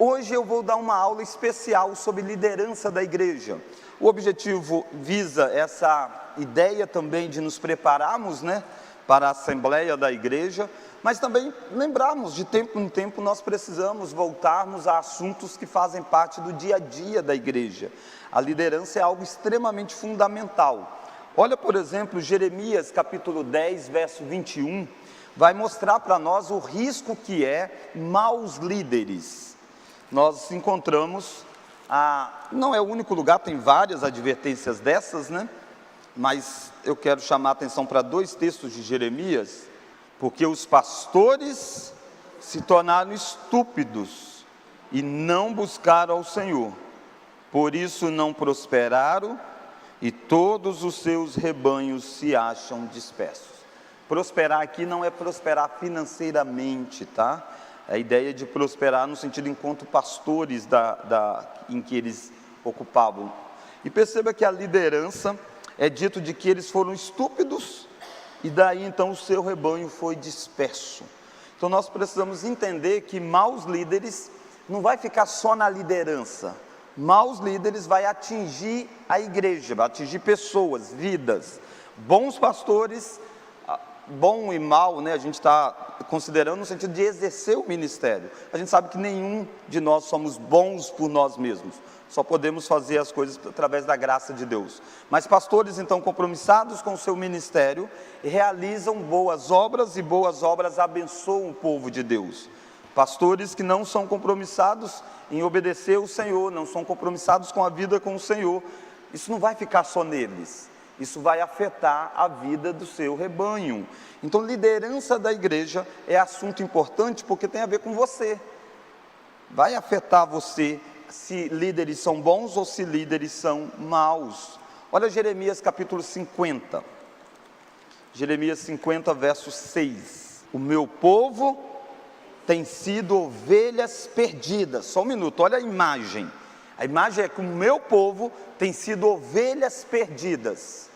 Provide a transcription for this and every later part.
Hoje eu vou dar uma aula especial sobre liderança da igreja. O objetivo visa essa ideia também de nos prepararmos, para a assembleia da igreja, mas também lembrarmos, de tempo em tempo nós precisamos voltarmos a assuntos que fazem parte do dia a dia da igreja. A liderança é algo extremamente fundamental. Olha, por exemplo, Jeremias capítulo 10, verso 21, vai mostrar para nós o risco que é maus líderes. Nós encontramos, não é o único lugar, tem várias advertências dessas, mas eu quero chamar a atenção para 2 textos de Jeremias, porque os pastores se tornaram estúpidos e não buscaram ao Senhor, por isso não prosperaram e todos os seus rebanhos se acham dispersos. Prosperar aqui não é prosperar financeiramente, tá? A ideia de prosperar no sentido enquanto pastores em que eles ocupavam. E perceba que a liderança é dito de que eles foram estúpidos e daí então o seu rebanho foi disperso. Então nós precisamos entender que maus líderes não vai ficar só na liderança. Maus líderes vai atingir a igreja, vai atingir pessoas, vidas. Bons pastores, bom e mal, a gente está considerando no sentido de exercer o ministério. A gente sabe que nenhum de nós somos bons por nós mesmos, só podemos fazer as coisas através da graça de Deus. Mas pastores então compromissados com o seu ministério, realizam boas obras e boas obras abençoam o povo de Deus. Pastores que não são compromissados em obedecer o Senhor, não são compromissados com a vida com o Senhor, isso não vai ficar só neles. Isso vai afetar a vida do seu rebanho. Então, liderança da igreja é assunto importante porque tem a ver com você. Vai afetar você se líderes são bons ou se líderes são maus. Olha Jeremias capítulo 50. Jeremias 50, verso 6. O meu povo tem sido ovelhas perdidas. Só um minuto, olha a imagem. A imagem é que o meu povo tem sido ovelhas perdidas.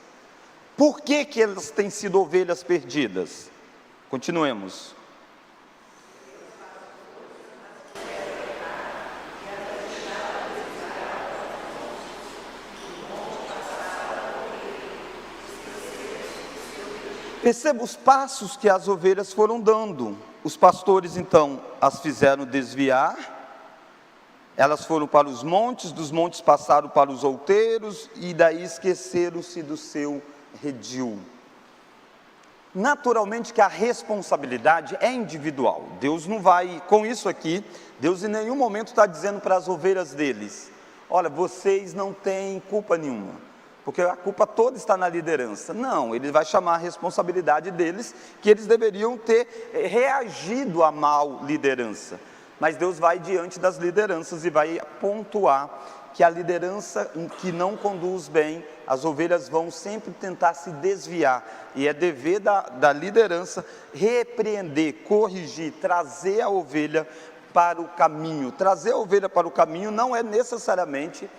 Por que elas têm sido ovelhas perdidas? Continuemos. Perceba os passos que as ovelhas foram dando. Os pastores então as fizeram desviar. Elas foram para os montes, dos montes passaram para os outeiros e daí esqueceram-se do seu redil. Naturalmente que a responsabilidade é individual. Deus não vai, com isso aqui, Deus em nenhum momento está dizendo para as ovelhas deles: olha, vocês não têm culpa nenhuma, porque a culpa toda está na liderança. Não, ele vai chamar a responsabilidade deles, que eles deveriam ter reagido à mal liderança. Mas Deus vai diante das lideranças e vai pontuar que a liderança que não conduz bem, as ovelhas vão sempre tentar se desviar. E é dever da liderança repreender, corrigir, trazer a ovelha para o caminho. Trazer a ovelha para o caminho não é necessariamente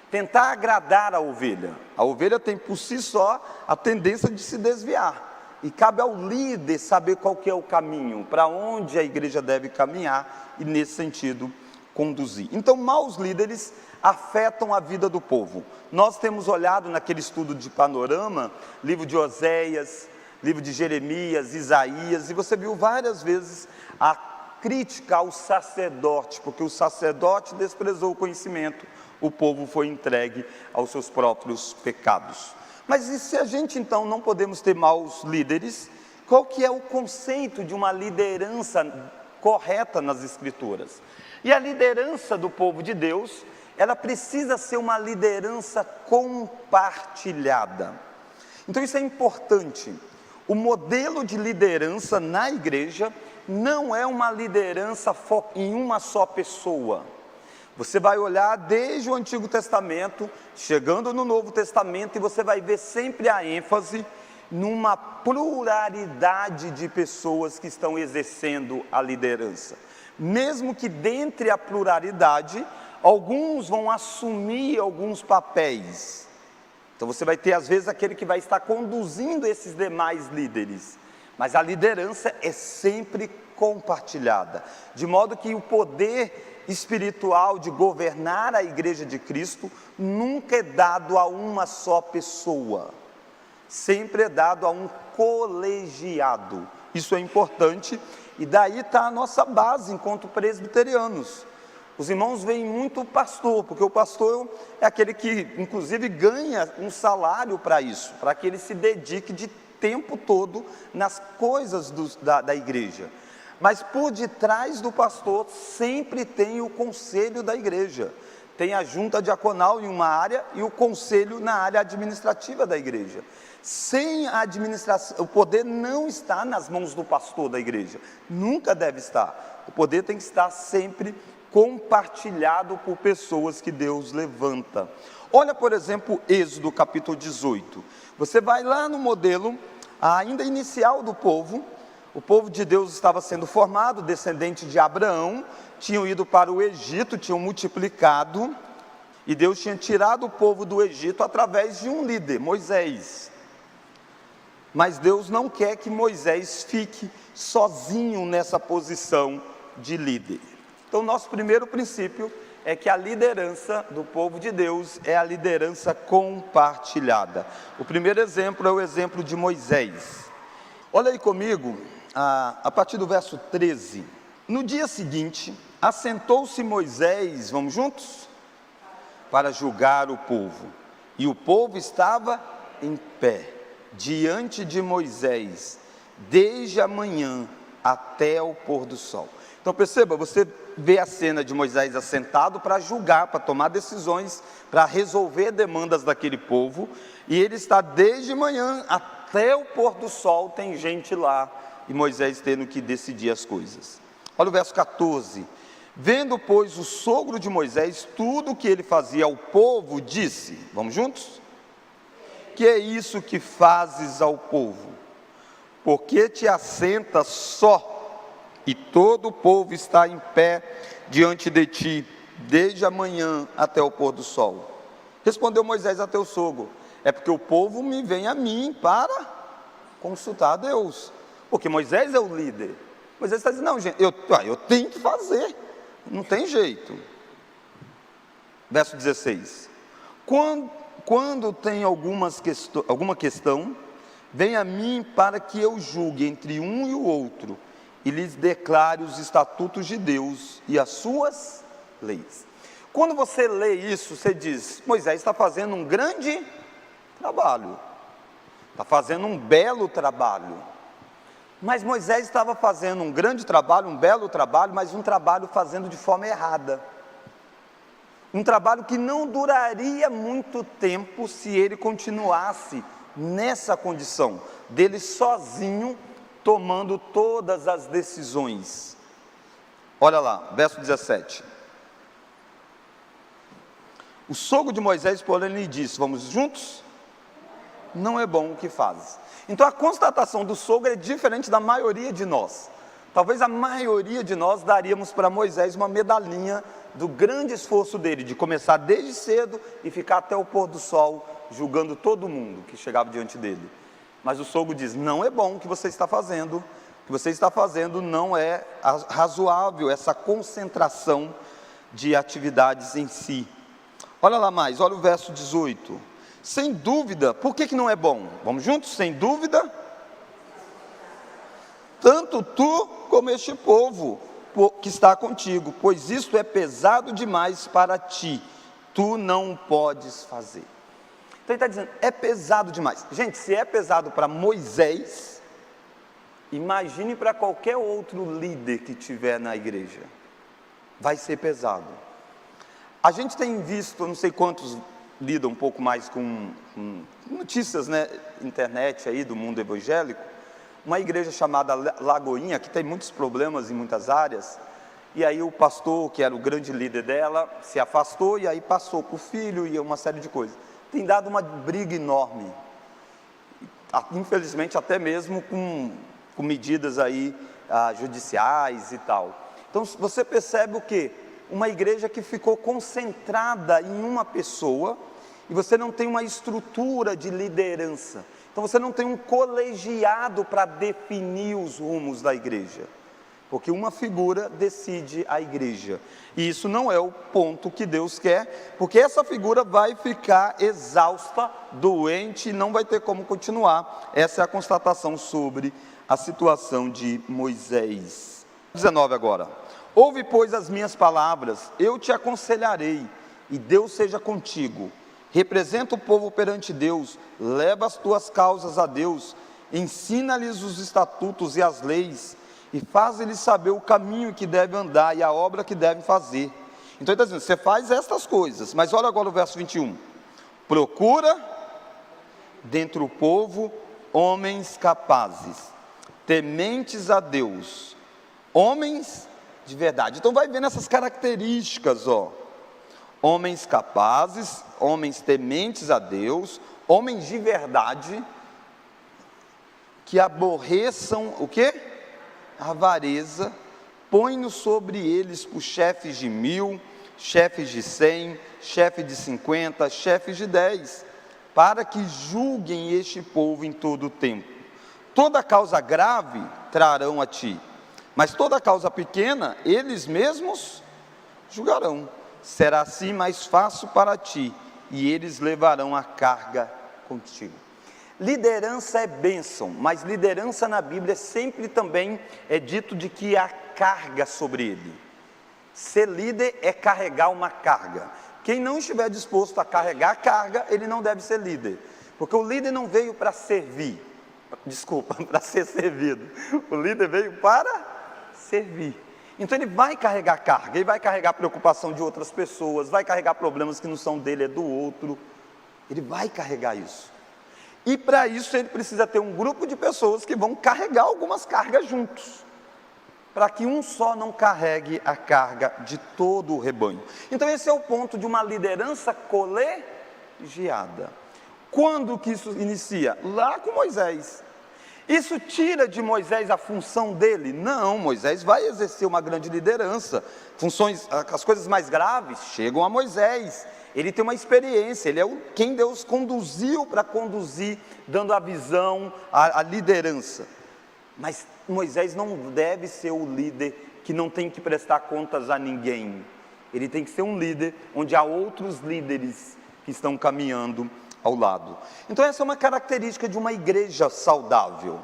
tentar agradar a ovelha. A ovelha tem por si só a tendência de se desviar. E cabe ao líder saber qual que é o caminho, para onde a igreja deve caminhar e nesse sentido conduzir. Então, maus líderes afetam a vida do povo. Nós temos olhado naquele estudo de panorama, livro de Oséias, livro de Jeremias, Isaías, e você viu várias vezes a crítica ao sacerdote, porque o sacerdote desprezou o conhecimento, o povo foi entregue aos seus próprios pecados. Mas e se a gente então não podemos ter maus líderes, qual que é o conceito de uma liderança correta nas Escrituras? E a liderança do povo de Deus, ela precisa ser uma liderança compartilhada. Então isso é importante. O modelo de liderança na igreja não é uma liderança em uma só pessoa. Você vai olhar desde o Antigo Testamento, chegando no Novo Testamento, e você vai ver sempre a ênfase numa pluralidade de pessoas que estão exercendo a liderança. Mesmo que dentre a pluralidade, alguns vão assumir alguns papéis. Então você vai ter às vezes aquele que vai estar conduzindo esses demais líderes. Mas a liderança é sempre compartilhada, de modo que o poder espiritual de governar a igreja de Cristo nunca é dado a uma só pessoa, sempre é dado a um colegiado. Isso é importante, e daí está a nossa base enquanto presbiterianos. Os irmãos veem muito o pastor, porque o pastor é aquele que inclusive ganha um salário para isso, para que ele se dedique de tempo todo nas coisas da igreja. Mas por detrás do pastor sempre tem o conselho da igreja, tem a junta diaconal em uma área e o conselho na área administrativa da igreja. Sem a administração, o poder não está nas mãos do pastor da igreja, nunca deve estar. O poder tem que estar sempre compartilhado por pessoas que Deus levanta. Olha, por exemplo, Êxodo capítulo 18. Você vai lá no modelo ainda inicial do povo. O povo de Deus estava sendo formado, descendente de Abraão, tinham ido para o Egito, tinham multiplicado, e Deus tinha tirado o povo do Egito através de um líder, Moisés. Mas Deus não quer que Moisés fique sozinho nessa posição de líder. Então, nosso primeiro princípio é que a liderança do povo de Deus é a liderança compartilhada. O primeiro exemplo é o exemplo de Moisés. Olha aí comigo, a partir do verso 13. No dia seguinte, assentou-se Moisés, vamos juntos? Para julgar o povo. E o povo estava em pé, diante de Moisés, desde a manhã até o pôr do sol. Então perceba, você vê a cena de Moisés assentado para julgar, para tomar decisões, para resolver demandas daquele povo, e ele está desde manhã até o pôr do sol, tem gente lá, e Moisés tendo que decidir as coisas. Olha o verso 14. Vendo, pois, o sogro de Moisés tudo o que ele fazia ao povo, disse, vamos juntos? Que é isso que fazes ao povo? Porque te assentas só, e todo o povo está em pé diante de ti, desde a manhã até o pôr do sol. Respondeu Moisés a teu sogro, é porque o povo me vem a mim para consultar a Deus, porque Moisés é o líder. Moisés está dizendo, não gente, eu tenho que fazer, não tem jeito. Verso 16, quando tem alguma questão, vem a mim para que eu julgue entre um e o outro, e lhes declare os estatutos de Deus e as suas leis. Quando você lê isso, você diz, Moisés está fazendo um grande trabalho, está fazendo um belo trabalho. Mas Moisés estava fazendo um grande trabalho, um belo trabalho, mas um trabalho fazendo de forma errada. Um trabalho que não duraria muito tempo se ele continuasse nessa condição, dele sozinho, tomando todas as decisões. Olha lá, verso 17. O sogro de Moisés, porém, lhe disse, vamos juntos? Não é bom o que fazes. Então a constatação do sogro é diferente da maioria de nós. Talvez a maioria de nós daríamos para Moisés uma medalhinha do grande esforço dele, de começar desde cedo e ficar até o pôr do sol, julgando todo mundo que chegava diante dele. Mas o sogro diz, não é bom o que você está fazendo, o que você está fazendo não é razoável, essa concentração de atividades em si. Olha lá mais, olha o verso 18. Sem dúvida, por que não é bom? Vamos juntos? Sem dúvida, tanto tu como este povo que está contigo, pois isto é pesado demais para ti, tu não podes fazer. Então ele está dizendo, é pesado demais. Gente, se é pesado para Moisés, imagine para qualquer outro líder que tiver na igreja, vai ser pesado. A gente tem visto, não sei quantos lidam um pouco mais com notícias, né, internet aí do mundo evangélico, uma igreja chamada Lagoinha, que tem muitos problemas em muitas áreas, e aí o pastor, que era o grande líder dela, se afastou e aí passou para o filho e uma série de coisas. Tem dado uma briga enorme, infelizmente até mesmo com medidas aí judiciais e tal. Então você percebe o quê? Uma igreja que ficou concentrada em uma pessoa, e você não tem uma estrutura de liderança, então você não tem um colegiado para definir os rumos da igreja. porque uma figura decide a igreja, e isso não é o ponto que Deus quer, porque essa figura vai ficar exausta, doente, e não vai ter como continuar. Essa é a constatação sobre a situação de Moisés. 19 agora. Ouve, pois, as minhas palavras, eu te aconselharei, e Deus seja contigo. Representa o povo perante Deus, leva as tuas causas a Deus, ensina-lhes os estatutos e as leis, e faz-lhes saber o caminho que deve andar e a obra que deve fazer. Então ele está dizendo, você faz estas coisas, mas olha agora o verso 21. Procura dentre o povo homens capazes, tementes a Deus, homens de verdade. Então vai vendo essas características, homens capazes, homens tementes a Deus, homens de verdade, que aborreçam o quê? A avareza, põe-no sobre eles por chefes de 1000, chefes de 100, chefes de 50, chefes de 10, para que julguem este povo em todo o tempo. Toda causa grave trarão a ti, mas toda causa pequena, eles mesmos julgarão. Será assim mais fácil para ti, e eles levarão a carga contigo. Liderança é bênção, mas liderança na Bíblia sempre também é dito de que há carga sobre ele. Ser líder é carregar uma carga. Quem não estiver disposto a carregar a carga, ele não deve ser líder. Porque o líder não veio para servir, para ser servido. O líder veio para servir. Então ele vai carregar carga, ele vai carregar preocupação de outras pessoas, vai carregar problemas que não são dele, é do outro. Ele vai carregar isso. E para isso ele precisa ter um grupo de pessoas que vão carregar algumas cargas juntos, para que um só não carregue a carga de todo o rebanho. Então esse é o ponto de uma liderança colegiada. Quando que isso inicia? Lá com Moisés. Isso tira de Moisés a função dele? Não, Moisés vai exercer uma grande liderança. As coisas mais graves chegam a Moisés. Ele tem uma experiência, ele é quem Deus conduziu para conduzir, dando a visão, a liderança. Mas Moisés não deve ser o líder que não tem que prestar contas a ninguém. Ele tem que ser um líder onde há outros líderes que estão caminhando ao lado. Então essa é uma característica de uma igreja saudável.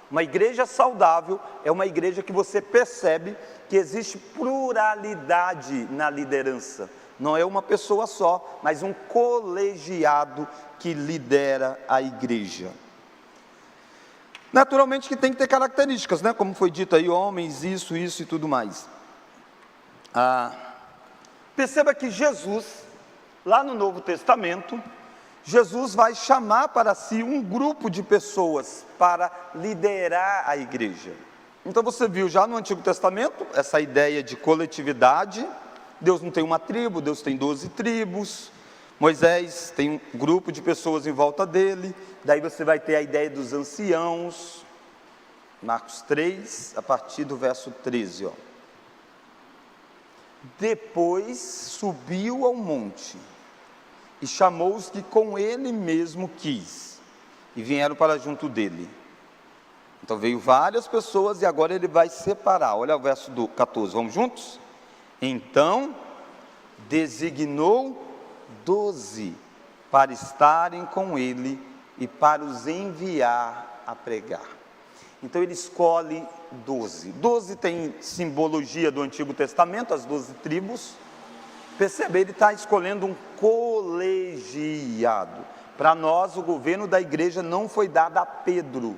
Uma igreja saudável é uma igreja que você percebe que existe pluralidade na liderança. Não é uma pessoa só, mas um colegiado que lidera a igreja. Naturalmente que tem que ter características, né? Como foi dito aí, homens, isso e tudo mais. Perceba que Jesus, lá no Novo Testamento, Jesus vai chamar para si um grupo de pessoas para liderar a igreja. Então você viu já no Antigo Testamento essa ideia de coletividade. Deus não tem uma tribo, Deus tem 12 tribos. Moisés tem um grupo de pessoas em volta dele. Daí você vai ter a ideia dos anciãos. Marcos 3, a partir do verso 13. Depois subiu ao monte e chamou os que com ele mesmo quis, e vieram para junto dele. Então veio várias pessoas e agora ele vai separar. Olha o verso do 14, vamos juntos? Então designou 12 para estarem com ele e para os enviar a pregar. Então ele escolhe 12. 12 tem simbologia do Antigo Testamento, as 12 tribos. Percebe, ele está escolhendo um colegiado. Para nós, o governo da igreja não foi dado a Pedro,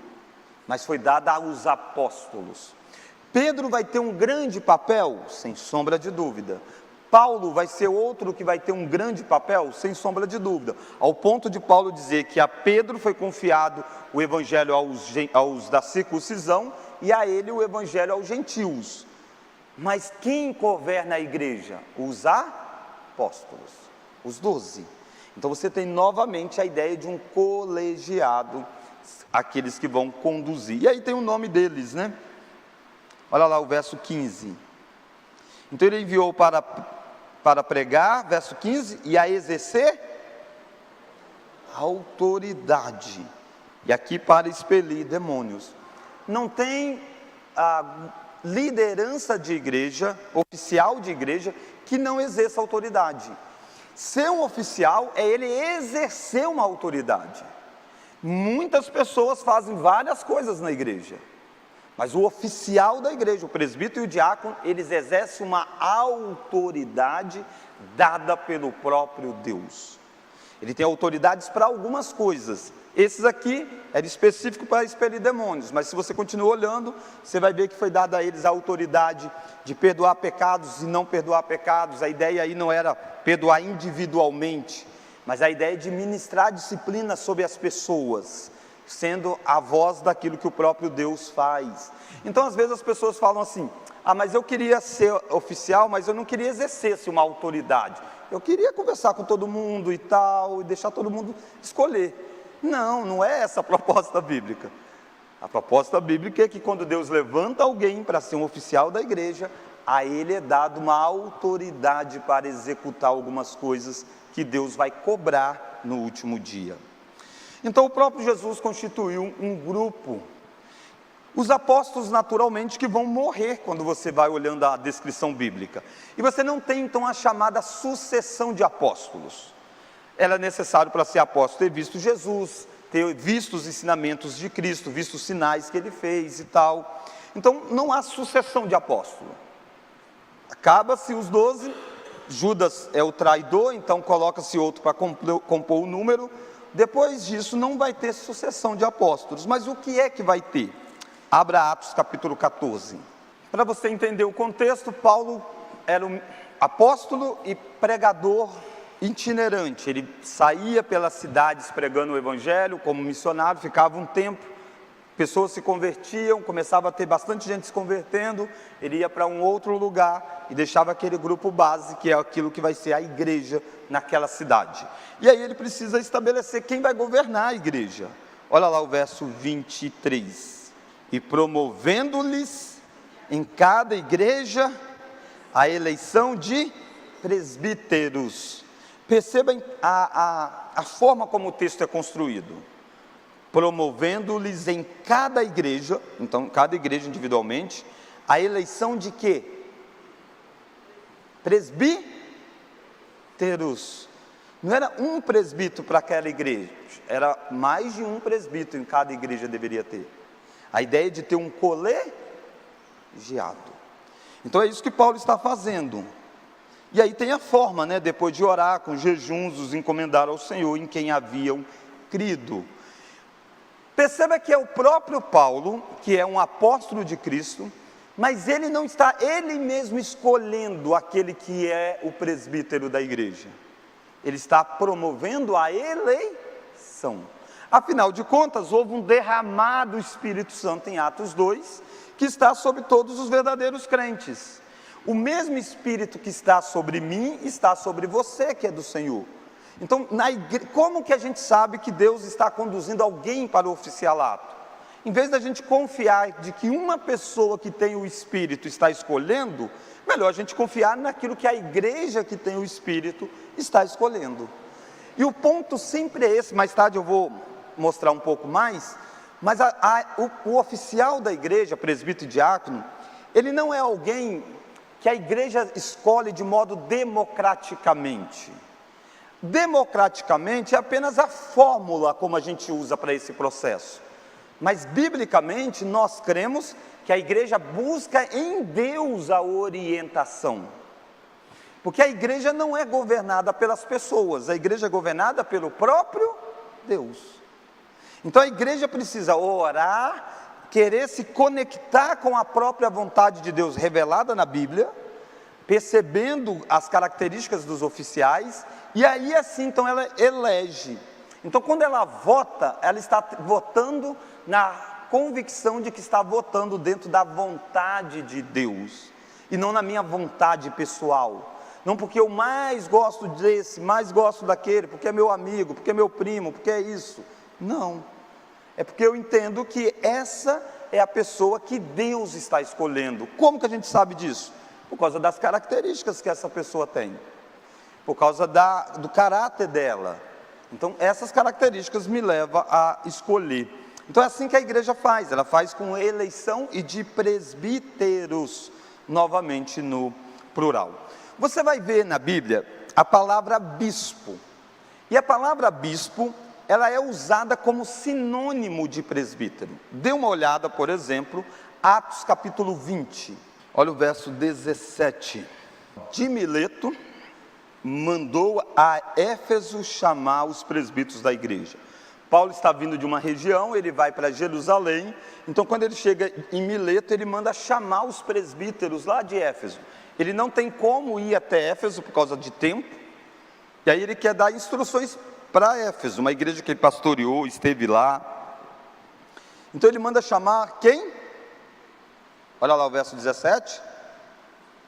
mas foi dado aos apóstolos. Pedro vai ter um grande papel, sem sombra de dúvida. Paulo vai ser outro que vai ter um grande papel, sem sombra de dúvida. Ao ponto de Paulo dizer que a Pedro foi confiado o evangelho aos da circuncisão e a ele o evangelho aos gentios. Mas quem governa a igreja? Os apóstolos, os 12. Então você tem novamente a ideia de um colegiado, aqueles que vão conduzir. E aí tem o nome deles, né? Olha lá o verso 15. Então ele enviou para pregar, verso 15, e a exercer autoridade. E aqui para expelir demônios. Não tem liderança de igreja, oficial de igreja, que não exerça autoridade. Ser um oficial é ele exercer uma autoridade. Muitas pessoas fazem várias coisas na igreja, mas o oficial da igreja, o presbítero e o diácono, eles exercem uma autoridade dada pelo próprio Deus. Ele tem autoridades para algumas coisas. Esses aqui era específico para expelir demônios, mas se você continuar olhando, você vai ver que foi dada a eles a autoridade de perdoar pecados e não perdoar pecados. A ideia aí não era perdoar individualmente, mas a ideia é de ministrar disciplina sobre as pessoas, sendo a voz daquilo que o próprio Deus faz. Então às vezes as pessoas falam assim: mas eu queria ser oficial, mas eu não queria exercer uma autoridade, eu queria conversar com todo mundo e tal, e deixar todo mundo escolher. Não é essa a proposta bíblica. A proposta bíblica é que quando Deus levanta alguém para ser um oficial da igreja, a ele é dado uma autoridade para executar algumas coisas que Deus vai cobrar no último dia. Então o próprio Jesus constituiu um grupo. Os apóstolos naturalmente que vão morrer quando você vai olhando a descrição bíblica. E você não tem então a chamada sucessão de apóstolos. Era necessário para ser apóstolo ter visto Jesus, ter visto os ensinamentos de Cristo, visto os sinais que ele fez e tal. Então não há sucessão de apóstolo. Acaba-se os 12, Judas é o traidor, então coloca-se outro para compor o número. Depois disso não vai ter sucessão de apóstolos. Mas o que é que vai ter? Abra Atos capítulo 14. Para você entender o contexto, Paulo era um apóstolo e pregador itinerante. Ele saía pelas cidades pregando o evangelho como missionário, ficava um tempo, pessoas se convertiam, começava a ter bastante gente se convertendo, ele ia para um outro lugar e deixava aquele grupo base, que é aquilo que vai ser a igreja naquela cidade. E aí ele precisa estabelecer quem vai governar a igreja. Olha lá o verso 23. E promovendo-lhes em cada igreja a eleição de presbíteros. Percebem a forma como o texto é construído. Promovendo-lhes em cada igreja, então cada igreja individualmente, a eleição de quê? Presbíteros. Não era um presbítero para aquela igreja, era mais de um presbítero em cada igreja deveria ter. A ideia de ter um colegiado. Então é isso que Paulo está fazendo. E aí tem a forma, depois de orar com jejuns, os encomendar ao Senhor em quem haviam crido. Perceba que é o próprio Paulo, que é um apóstolo de Cristo, mas ele não está ele mesmo escolhendo aquele que é o presbítero da igreja. Ele está promovendo a eleição. Afinal de contas, houve um derramado Espírito Santo em Atos 2, que está sobre todos os verdadeiros crentes. O mesmo Espírito que está sobre mim, está sobre você que é do Senhor. Então, como que a gente sabe que Deus está conduzindo alguém para o oficialato? Em vez da gente confiar de que uma pessoa que tem o Espírito está escolhendo, melhor a gente confiar naquilo que a igreja que tem o Espírito está escolhendo. E o ponto sempre é esse, mais tarde eu vou mostrar um pouco mais, mas o oficial da igreja, presbítero e diácono, ele não é alguém que a igreja escolhe de modo democraticamente. Democraticamente é apenas a fórmula como a gente usa para esse processo. Mas biblicamente nós cremos que a igreja busca em Deus a orientação. Porque a igreja não é governada pelas pessoas, a igreja é governada pelo próprio Deus. Então a igreja precisa orar, querer se conectar com a própria vontade de Deus revelada na Bíblia, percebendo as características dos oficiais, e aí assim então ela elege. Então quando ela vota, ela está votando na convicção de que está votando dentro da vontade de Deus, e não na minha vontade pessoal. Não porque eu mais gosto desse, mais gosto daquele, porque é meu amigo, porque é meu primo, porque é isso. Não, é porque eu entendo que essa é a pessoa que Deus está escolhendo. Como que a gente sabe disso? Por causa das características que essa pessoa tem, por causa do caráter dela. Então essas características me levam a escolher. Então é assim que a igreja faz, ela faz com eleição e de presbíteros, novamente no plural. Você vai ver na Bíblia a palavra bispo, e a palavra bispo, ela é usada como sinônimo de presbítero. Dê uma olhada, por exemplo, Atos capítulo 20, olha o verso 17. De Mileto mandou a Éfeso chamar os presbíteros da igreja. Paulo está vindo de uma região, ele vai para Jerusalém, então quando ele chega em Mileto, ele manda chamar os presbíteros lá de Éfeso. Ele não tem como ir até Éfeso por causa de tempo, e aí ele quer dar instruções para Éfeso, uma igreja que ele pastoreou, esteve lá. Então ele manda chamar quem? Olha lá o verso 17.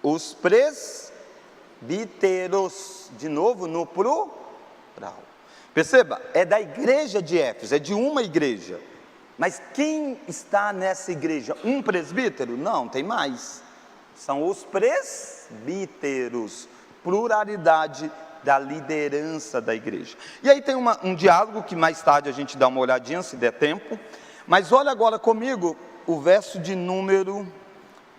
Os presbíteros, de novo no plural. Perceba, é da igreja de Éfeso, é de uma igreja. Mas quem está nessa igreja? Um presbítero? Não, tem mais. São os presbíteros, pluralidade da liderança da igreja. E aí tem um diálogo que mais tarde a gente dá uma olhadinha, se der tempo. Mas olha agora comigo o verso de número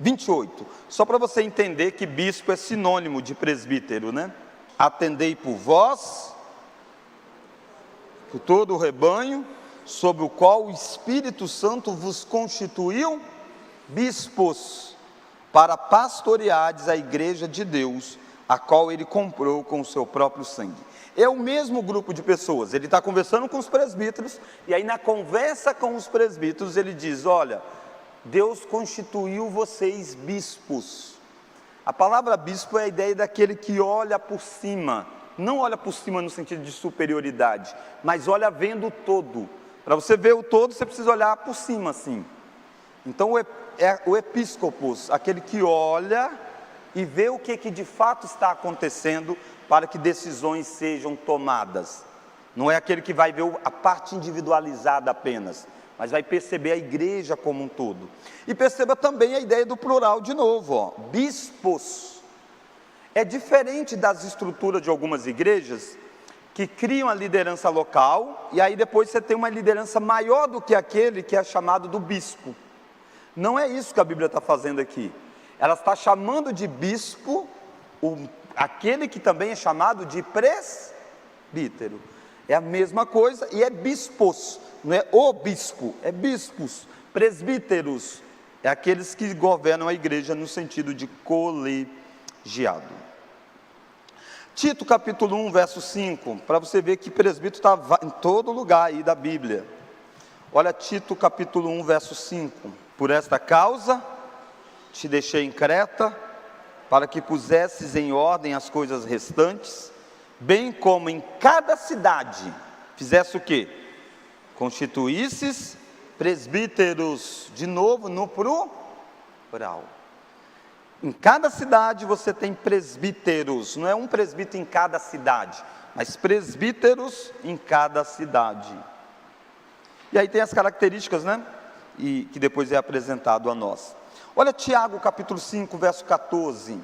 28. Só para você entender que bispo é sinônimo de presbítero, né? Atendei por vós, por todo o rebanho, sobre o qual o Espírito Santo vos constituiu bispos, para pastoreardes a igreja de Deus, a qual ele comprou com o seu próprio sangue. É o mesmo grupo de pessoas, ele está conversando com os presbíteros, e aí na conversa com os presbíteros ele diz, olha, Deus constituiu vocês bispos. A palavra bispo é a ideia daquele que olha por cima, não olha por cima no sentido de superioridade, mas olha vendo o todo. Para você ver o todo, você precisa olhar por cima assim. Então é o episcopos, aquele que olha e vê o que de fato está acontecendo para que decisões sejam tomadas. Não é aquele que vai ver a parte individualizada apenas, mas vai perceber a igreja como um todo. E perceba também a ideia do plural de novo, ó, bispos. É diferente das estruturas de algumas igrejas que criam a liderança local, e aí depois você tem uma liderança maior do que aquele que é chamado do bispo. Não é isso que a Bíblia está fazendo aqui. Ela está chamando de bispo aquele que também é chamado de presbítero. É a mesma coisa e é bispos, não é o bispo, é bispos. Presbíteros é aqueles que governam a igreja no sentido de colegiado. Tito capítulo 1, verso 5, para você ver que presbítero está em todo lugar aí da Bíblia. Olha Tito capítulo 1, verso 5. Por esta causa te deixei em Creta, para que pusesses em ordem as coisas restantes, bem como em cada cidade, fizesse o quê? Constituísses presbíteros, de novo no plural. Em cada cidade você tem presbíteros, não é um presbítero em cada cidade, mas presbíteros em cada cidade. E aí tem as características, né? E que depois é apresentado a nós. Olha Tiago capítulo 5, verso 14.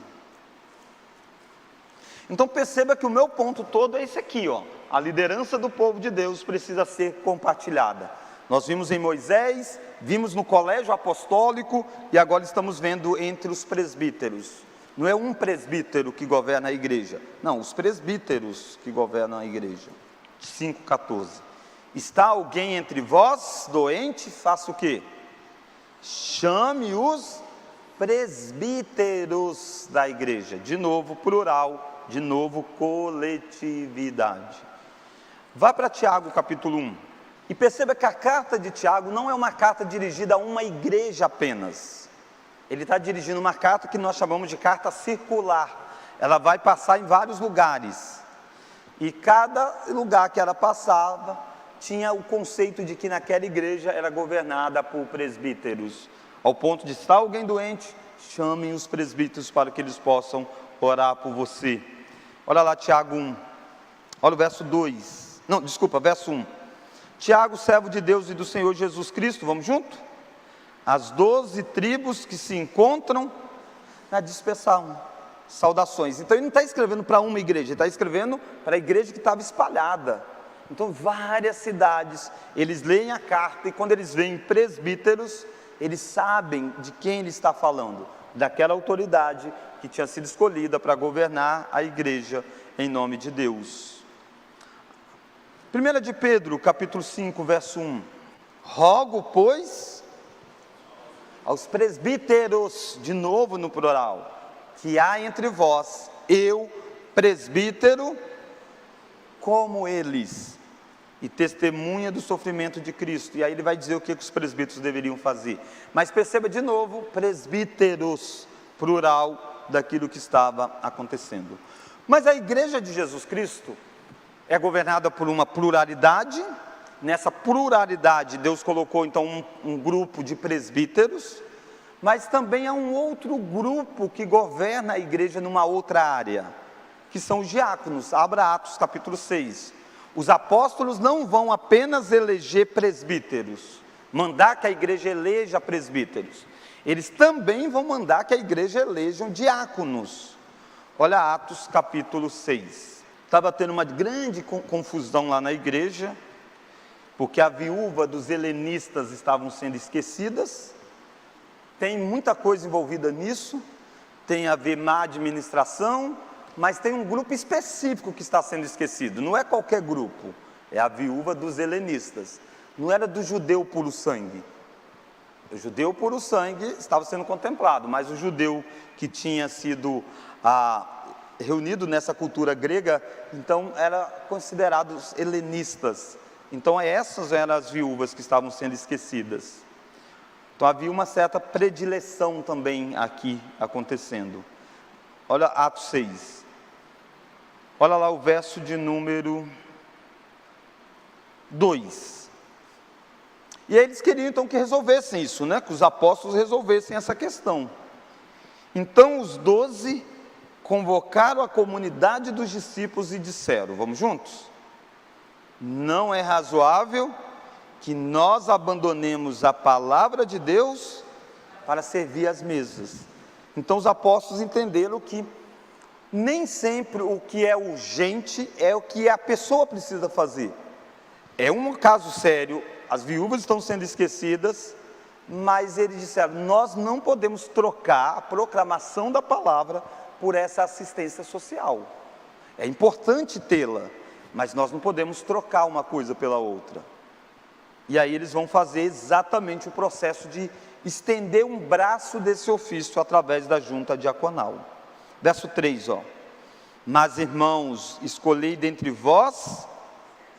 Então perceba que o meu ponto todo é esse aqui, ó. A liderança do povo de Deus precisa ser compartilhada. Nós vimos em Moisés, vimos no colégio apostólico e agora estamos vendo entre os presbíteros. Não é um presbítero que governa a igreja, não, os presbíteros que governam a igreja. 5,14. Está alguém entre vós doente? Faça o quê? Chame os presbíteros da igreja. De novo plural, de novo coletividade. Vá para Tiago capítulo 1. E perceba que a carta de Tiago não é uma carta dirigida a uma igreja apenas. Ele está dirigindo uma carta que nós chamamos de carta circular. Ela vai passar em vários lugares. E cada lugar que ela passava tinha o conceito de que naquela igreja era governada por presbíteros. Ao ponto de estar alguém doente, chamem os presbíteros para que eles possam orar por você. Olha lá Tiago 1. Olha o verso 2. Não, desculpa, verso 1. Tiago, servo de Deus e do Senhor Jesus Cristo, vamos junto? As 12 tribos que se encontram na dispersão. Saudações. Então ele não está escrevendo para uma igreja, ele está escrevendo para a igreja que estava espalhada. Então, várias cidades, eles leem a carta e quando eles veem presbíteros, eles sabem de quem ele está falando, daquela autoridade que tinha sido escolhida para governar a igreja em nome de Deus. 1 de Pedro, capítulo 5, verso 1. Rogo, pois, aos presbíteros, de novo no plural, que há entre vós, eu, presbítero, como eles, e testemunha do sofrimento de Cristo. E aí ele vai dizer o que os presbíteros deveriam fazer. Mas perceba de novo, presbíteros, plural daquilo que estava acontecendo. Mas a igreja de Jesus Cristo é governada por uma pluralidade. Nessa pluralidade, Deus colocou então um grupo de presbíteros, mas também há um outro grupo que governa a igreja numa outra área, que são os diáconos. Abra Atos capítulo 6. Os apóstolos não vão apenas eleger presbíteros, mandar que a igreja eleja presbíteros, eles também vão mandar que a igreja elejam diáconos. Olha Atos capítulo 6. Estava tendo uma grande confusão lá na igreja, porque a viúva dos helenistas estavam sendo esquecidas. Tem muita coisa envolvida nisso, tem a ver má administração, mas tem um grupo específico que está sendo esquecido. Não é qualquer grupo, é a viúva dos helenistas. Não era do judeu puro sangue. O judeu puro sangue estava sendo contemplado, mas o judeu que tinha sido reunido nessa cultura grega, então era considerados helenistas. Então essas eram as viúvas que estavam sendo esquecidas. Então havia uma certa predileção também aqui acontecendo. Olha Atos 6. Olha lá o verso de número 2. E aí eles queriam então que resolvessem isso, né? Que os apóstolos resolvessem essa questão. Então os 12 convocaram a comunidade dos discípulos e disseram, vamos juntos? Não é razoável que nós abandonemos a palavra de Deus para servir às mesas. Então os apóstolos entenderam que nem sempre o que é urgente é o que a pessoa precisa fazer. É um caso sério, as viúvas estão sendo esquecidas, mas eles disseram, nós não podemos trocar a proclamação da palavra por essa assistência social. É importante tê-la, mas nós não podemos trocar uma coisa pela outra. E aí eles vão fazer exatamente o processo de estender um braço desse ofício através da junta diaconal. Verso 3, ó. Mas irmãos, escolhei dentre vós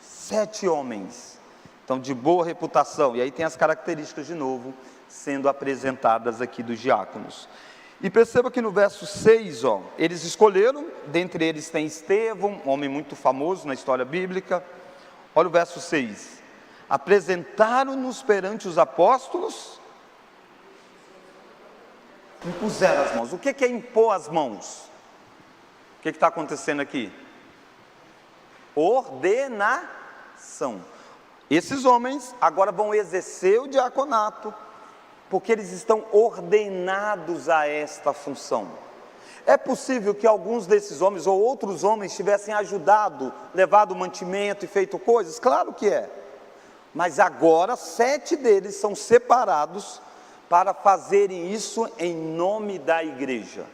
7 homens, então de boa reputação. E aí tem as características de novo sendo apresentadas aqui dos diáconos. E perceba que no verso 6, ó, eles escolheram, dentre eles tem Estevão, um homem muito famoso na história bíblica. Olha o verso 6. Apresentaram-nos perante os apóstolos, impuseram as mãos. O que é impor as mãos? O que está acontecendo aqui? Ordenação. Esses homens agora vão exercer o diaconato, porque eles estão ordenados a esta função. É possível que alguns desses homens ou outros homens tivessem ajudado, levado mantimento e feito coisas? Claro que é. Mas agora 7 deles são separados para fazerem isso em nome da igreja.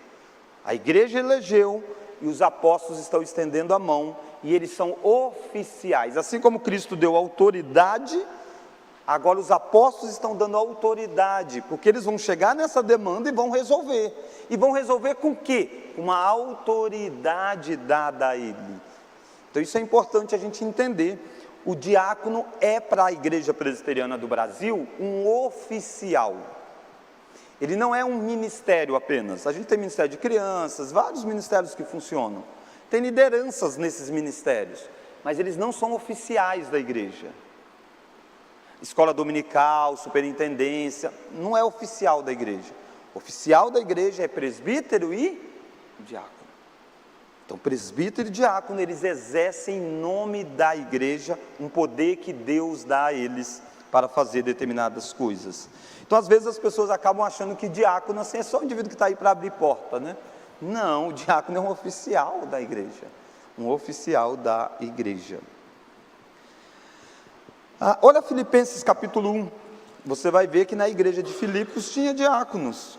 A igreja elegeu e os apóstolos estão estendendo a mão e eles são oficiais. Assim como Cristo deu autoridade, agora os apóstolos estão dando autoridade, porque eles vão chegar nessa demanda e vão resolver. E vão resolver com o quê? Uma autoridade dada a ele. Então isso é importante a gente entender. O diácono é para a Igreja Presbiteriana do Brasil um oficial. Ele não é um ministério apenas. A gente tem ministério de crianças, vários ministérios que funcionam. Tem lideranças nesses ministérios, mas eles não são oficiais da igreja. Escola dominical, superintendência, não é oficial da igreja. Oficial da igreja é presbítero e diácono. Então, presbítero e diácono, eles exercem em nome da igreja um poder que Deus dá a eles para fazer determinadas coisas. Então, às vezes as pessoas acabam achando que diácono assim, é só um indivíduo que está aí para abrir porta, né? Não, o diácono é um oficial da igreja. Um oficial da igreja. Olha Filipenses capítulo 1, você vai ver que na igreja de Filipos tinha diáconos.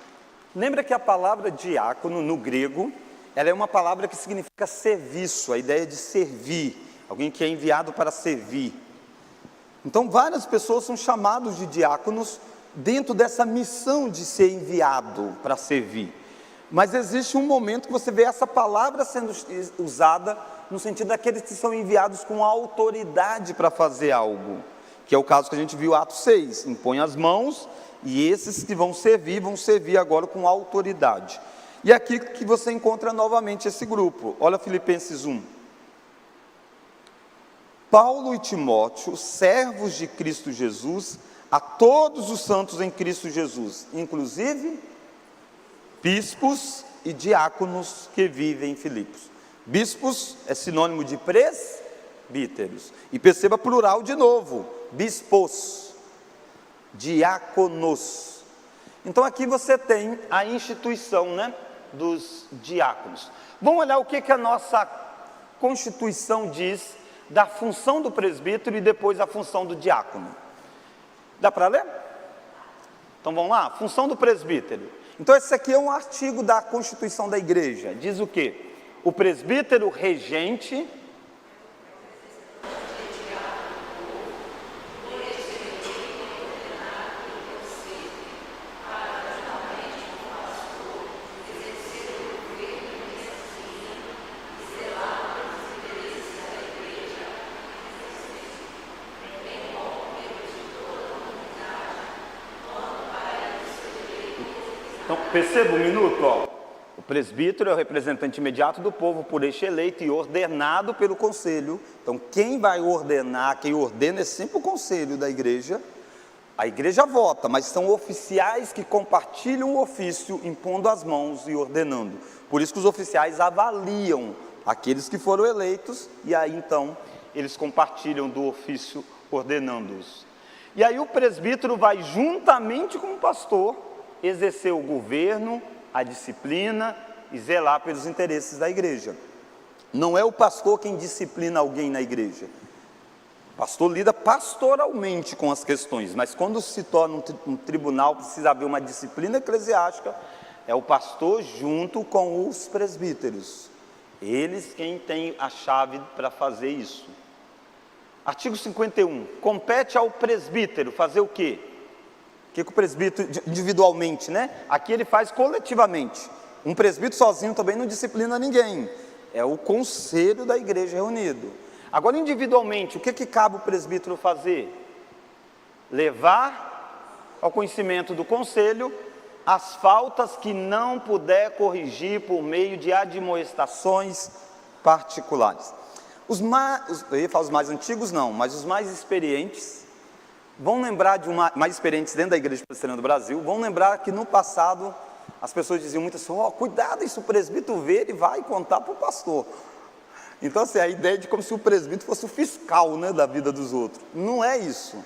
Lembra que a palavra diácono no grego, ela é uma palavra que significa serviço, a ideia de servir, alguém que é enviado para servir. Então várias pessoas são chamados de diáconos dentro dessa missão de ser enviado para servir. Mas existe um momento que você vê essa palavra sendo usada no sentido daqueles que são enviados com autoridade para fazer algo, que é o caso que a gente viu Atos 6, impõe as mãos, e esses que vão servir agora com autoridade. E aqui que você encontra novamente esse grupo, olha Filipenses 1. Paulo e Timóteo, servos de Cristo Jesus, a todos os santos em Cristo Jesus, inclusive bispos e diáconos que vivem em Filipos. Bispos é sinônimo de presbíteros. E perceba plural de novo, bispos, diáconos. Então aqui você tem a instituição, né, dos diáconos. Vamos olhar o que a nossa Constituição diz da função do presbítero e depois a função do diácono. Dá para ler? Então vamos lá, função do presbítero. Então esse aqui é um artigo da Constituição da Igreja, diz o quê? O presbítero regente Então, perceba um minuto, ó. O presbítero é o representante imediato do povo por este eleito e ordenado pelo conselho. Então, quem vai ordenar, quem ordena é sempre o conselho da igreja. A igreja vota, mas são oficiais que compartilham o ofício, impondo as mãos e ordenando. Por isso que os oficiais avaliam aqueles que foram eleitos e aí então eles compartilham do ofício ordenando-os. E aí o presbítero vai juntamente com o pastor exercer o governo, a disciplina e zelar pelos interesses da igreja. Não é o pastor quem disciplina alguém na igreja. O pastor lida pastoralmente com as questões, mas quando se torna um tribunal, precisa haver uma disciplina eclesiástica, é o pastor junto com os presbíteros. Eles quem tem a chave para fazer isso. Artigo 51. Compete ao presbítero fazer o quê? O que o presbítero, individualmente, né? Aqui ele faz coletivamente. Um presbítero sozinho também não disciplina ninguém. É o conselho da igreja reunido. Agora, individualmente, o que cabe o presbítero fazer? Levar ao conhecimento do conselho as faltas que não puder corrigir por meio de admoestações particulares. Eu ia falar os mais antigos não, mas os mais experientes vão lembrar de mais experientes dentro da Igreja Presbiteriana do Brasil, vão lembrar que no passado as pessoas diziam muito assim, cuidado, isso o presbítero vê, ele vai contar para o pastor. Então assim, a ideia de como se o presbítero fosse o fiscal, né, da vida dos outros. Não é isso.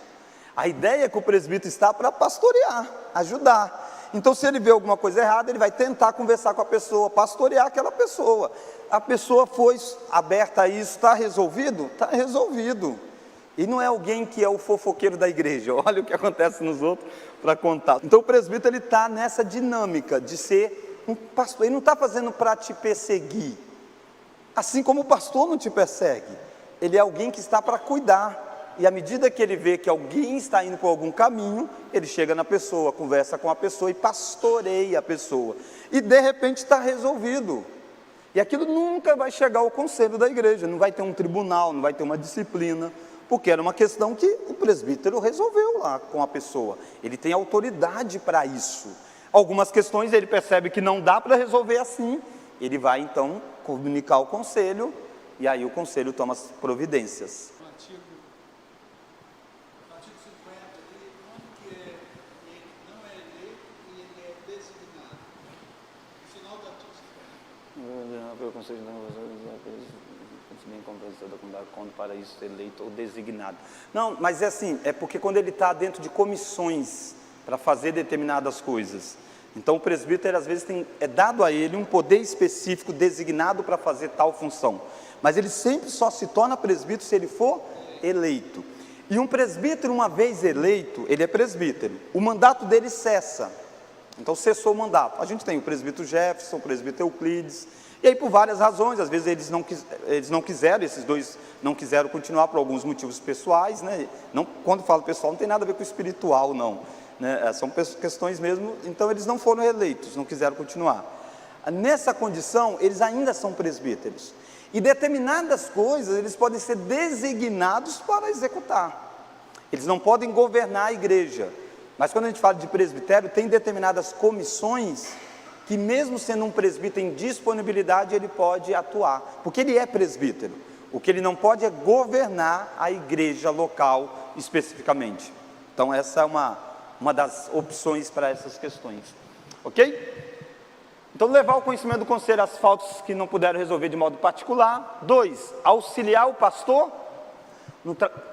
A ideia é que o presbítero está para pastorear, ajudar. Então se ele vê alguma coisa errada, ele vai tentar conversar com a pessoa, pastorear aquela pessoa. A pessoa foi aberta a isso, está resolvido? Está resolvido. E não é alguém que é o fofoqueiro da igreja, olha o que acontece nos outros para contar. Então o presbítero ele está nessa dinâmica de ser um pastor, ele não está fazendo para te perseguir, assim como o pastor não te persegue, ele é alguém que está para cuidar, e à medida que ele vê que alguém está indo por algum caminho, ele chega na pessoa, conversa com a pessoa e pastoreia a pessoa, e de repente está resolvido, e aquilo nunca vai chegar ao conselho da igreja, não vai ter um tribunal, não vai ter uma disciplina, porque era uma questão que o presbítero resolveu lá com a pessoa. Ele tem autoridade para isso. Algumas questões ele percebe que não dá para resolver assim, ele vai então comunicar ao conselho, e aí o conselho toma as providências. No artigo 50, ele não é eleito e ele é designado. No final do artigo 50. Pelo conselho bem compreensão da comunidade quando para isso ser eleito ou designado. Não, mas é assim, é porque quando ele está dentro de comissões para fazer determinadas coisas, então o presbítero às vezes é dado a ele um poder específico designado para fazer tal função, mas ele sempre só se torna presbítero se ele for eleito. E um presbítero, uma vez eleito, ele é presbítero, o mandato dele cessa. Então cessou o mandato. A gente tem o presbítero Jefferson, o presbítero Euclides, e aí por várias razões, às vezes eles não quiseram, esses dois não quiseram continuar por alguns motivos pessoais, né? Não, quando eu falo pessoal, não tem nada a ver com o espiritual, não, né? São questões mesmo, então eles não foram eleitos, não quiseram continuar. Nessa condição, eles ainda são presbíteros, e determinadas coisas eles podem ser designados para executar. Eles não podem governar a igreja, mas quando a gente fala de presbitério, tem determinadas comissões que mesmo sendo um presbítero em disponibilidade, ele pode atuar, porque ele é presbítero. O que ele não pode é governar a igreja local especificamente. Então essa é uma das opções para essas questões, ok? Então levar o conhecimento do conselho às faltas que não puderam resolver de modo particular. 2, auxiliar o pastor,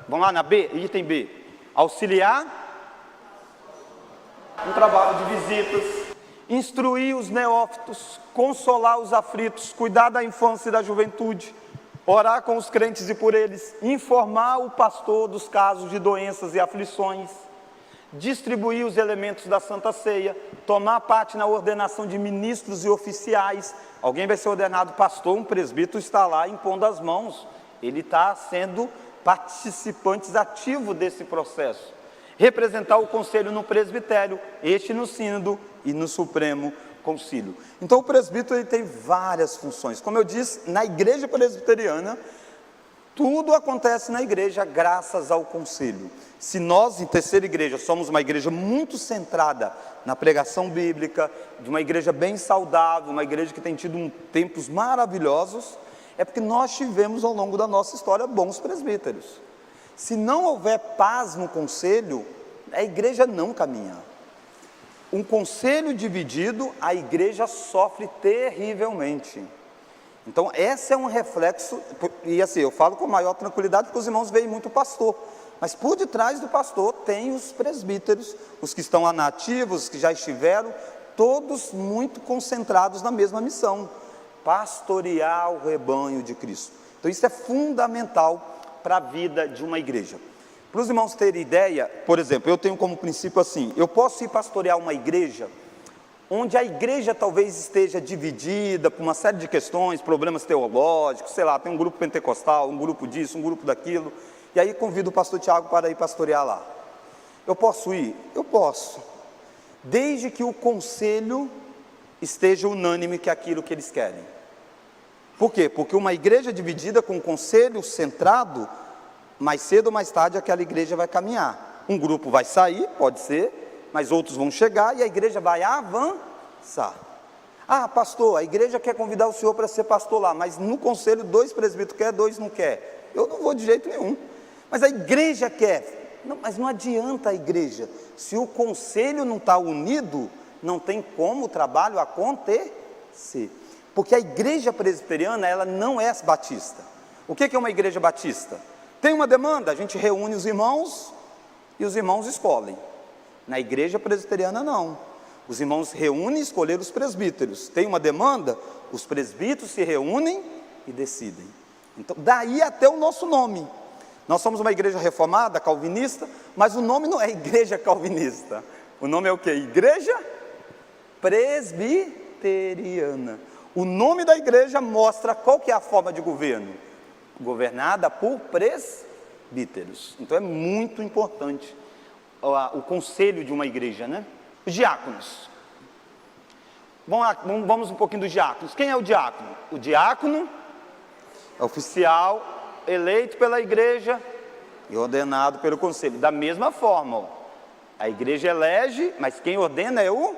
vamos lá na B, item B, auxiliar no trabalho de visitas, instruir os neófitos, consolar os aflitos, cuidar da infância e da juventude, orar com os crentes e por eles, informar o pastor dos casos de doenças e aflições, distribuir os elementos da Santa Ceia, tomar parte na ordenação de ministros e oficiais. Alguém vai ser ordenado pastor, um presbítero está lá impondo as mãos, ele está sendo participante ativo desse processo. Representar o conselho no presbitério, este no sínodo e no Supremo Concílio. Então o presbítero ele tem várias funções. Como eu disse, na igreja presbiteriana, tudo acontece na igreja graças ao conselho. Se nós, em Terceira Igreja, somos uma igreja muito centrada na pregação bíblica, de uma igreja bem saudável, uma igreja que tem tido tempos maravilhosos, é porque nós tivemos ao longo da nossa história bons presbíteros. Se não houver paz no conselho, a igreja não caminha. Um conselho dividido, a igreja sofre terrivelmente. Então, esse é um reflexo, e assim, eu falo com maior tranquilidade, porque os irmãos veem muito o pastor, mas por detrás do pastor tem os presbíteros, os que estão lá na ativa, os que já estiveram, todos muito concentrados na mesma missão, pastorear o rebanho de Cristo. Então, isso é fundamental para a vida de uma igreja. Para os irmãos terem ideia, por exemplo, eu tenho como princípio assim, eu posso ir pastorear uma igreja onde a igreja talvez esteja dividida por uma série de questões, problemas teológicos, sei lá, tem um grupo pentecostal, um grupo disso, um grupo daquilo, e aí convido o pastor Tiago para ir pastorear lá. Eu posso ir? Eu posso, desde que o conselho esteja unânime que é aquilo que eles querem. Por quê? Porque uma igreja dividida com um conselho centrado, mais cedo ou mais tarde aquela igreja vai caminhar. Um grupo vai sair, pode ser, mas outros vão chegar e a igreja vai avançar. Ah, pastor, a igreja quer convidar o senhor para ser pastor lá, mas no conselho 2 presbíteros quer, 2 não quer. Eu não vou de jeito nenhum. Mas a igreja quer. Não, mas não adianta a igreja. Se o conselho não está unido, não tem como o trabalho acontecer. Porque a igreja presbiteriana, ela não é batista. O que é uma igreja batista? Tem uma demanda, a gente reúne os irmãos e os irmãos escolhem. Na igreja presbiteriana não, os irmãos reúnem e escolheram os presbíteros. Tem uma demanda, os presbíteros se reúnem e decidem. Então daí até o nosso nome. Nós somos uma igreja reformada, calvinista, mas o nome não é igreja calvinista. O nome é o quê? Igreja presbiteriana. O nome da igreja mostra qual que é a forma de governo. Governada por presbíteros. Então é muito importante o conselho de uma igreja, né? Os diáconos. Vamos um pouquinho dos diáconos. Quem é o diácono? O diácono é oficial, eleito pela igreja e ordenado pelo conselho. Da mesma forma, a igreja elege, mas quem ordena é o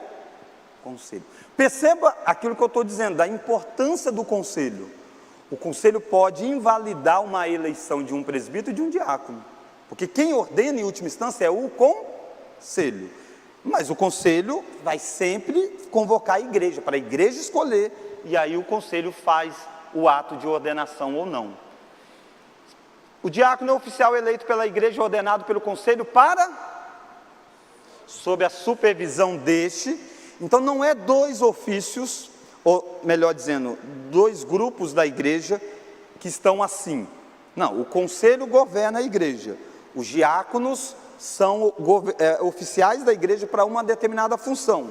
conselho. Perceba aquilo que eu estou dizendo, da importância do conselho. O conselho pode invalidar uma eleição de um presbítero e de um diácono. Porque quem ordena em última instância é o conselho. Mas o conselho vai sempre convocar a igreja, para a igreja escolher, e aí o conselho faz o ato de ordenação ou não. O diácono é oficial eleito pela igreja, ordenado pelo conselho sob a supervisão deste. Então não é 2 ofícios, ou melhor dizendo, 2 grupos da igreja que estão assim. Não, o conselho governa a igreja. Os diáconos são oficiais da igreja para uma determinada função.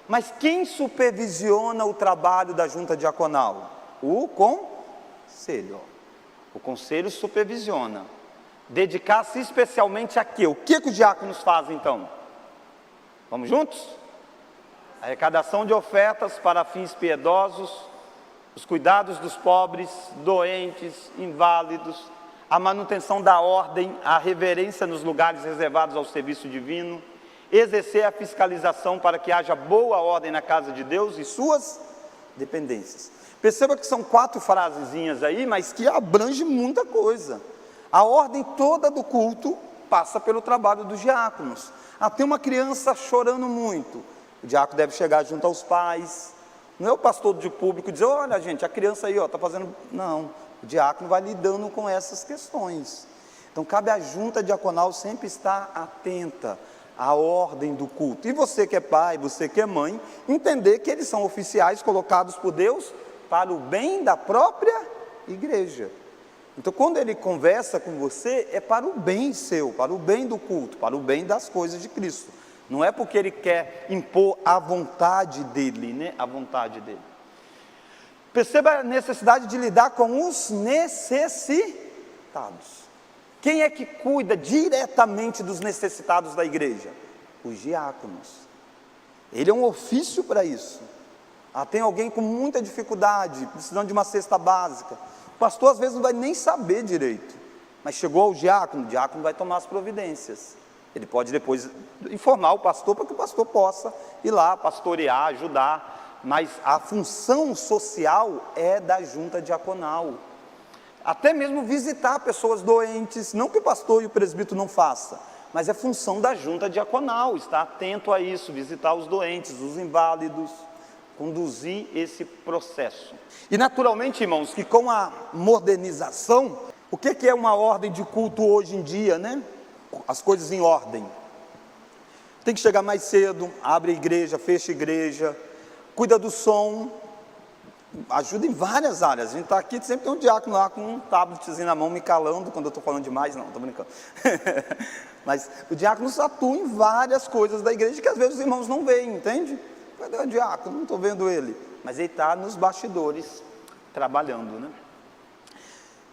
Mas quem supervisiona o trabalho da junta diaconal? O conselho. O conselho supervisiona. Dedicar-se especialmente a quê? O que os diáconos fazem então? Vamos juntos? Arrecadação de ofertas para fins piedosos, os cuidados dos pobres, doentes, inválidos, a manutenção da ordem, a reverência nos lugares reservados ao serviço divino, exercer a fiscalização para que haja boa ordem na casa de Deus e suas dependências. Perceba que são 4 frasezinhas aí, mas que abrange muita coisa. A ordem toda do culto passa pelo trabalho dos diáconos. Tem uma criança chorando muito, o diácono deve chegar junto aos pais. Não é o pastor de público dizer, olha gente, a criança aí está fazendo... Não, o diácono vai lidando com essas questões. Então cabe à junta diaconal sempre estar atenta à ordem do culto. E você que é pai, você que é mãe, entender que eles são oficiais colocados por Deus para o bem da própria igreja. Então quando ele conversa com você, é para o bem seu, para o bem do culto, para o bem das coisas de Cristo. Não é porque ele quer impor a vontade dele, né? A vontade dele. Perceba a necessidade de lidar com os necessitados. Quem é que cuida diretamente dos necessitados da igreja? Os diáconos. Ele é um ofício para isso. Tem alguém com muita dificuldade, precisando de uma cesta básica. O pastor às vezes não vai nem saber direito, mas chegou ao diácono, o diácono vai tomar as providências. Ele pode depois informar o pastor para que o pastor possa ir lá pastorear, ajudar, mas a função social é da junta diaconal. Até mesmo visitar pessoas doentes, não que o pastor e o presbítero não façam, mas é função da junta diaconal, estar atento a isso, visitar os doentes, os inválidos, conduzir esse processo. E naturalmente, irmãos, que com a modernização, o que é uma ordem de culto hoje em dia, né? As coisas em ordem. Tem que chegar mais cedo, abre a igreja, fecha a igreja, cuida do som, ajuda em várias áreas. A gente está aqui, sempre tem um diácono lá com um tabletzinho na mão me calando quando eu estou falando demais. Não, estou brincando. Mas o diácono atua em várias coisas da igreja que às vezes os irmãos não veem, entende? Cadê o diácono? Não estou vendo ele. Mas ele está nos bastidores trabalhando, né?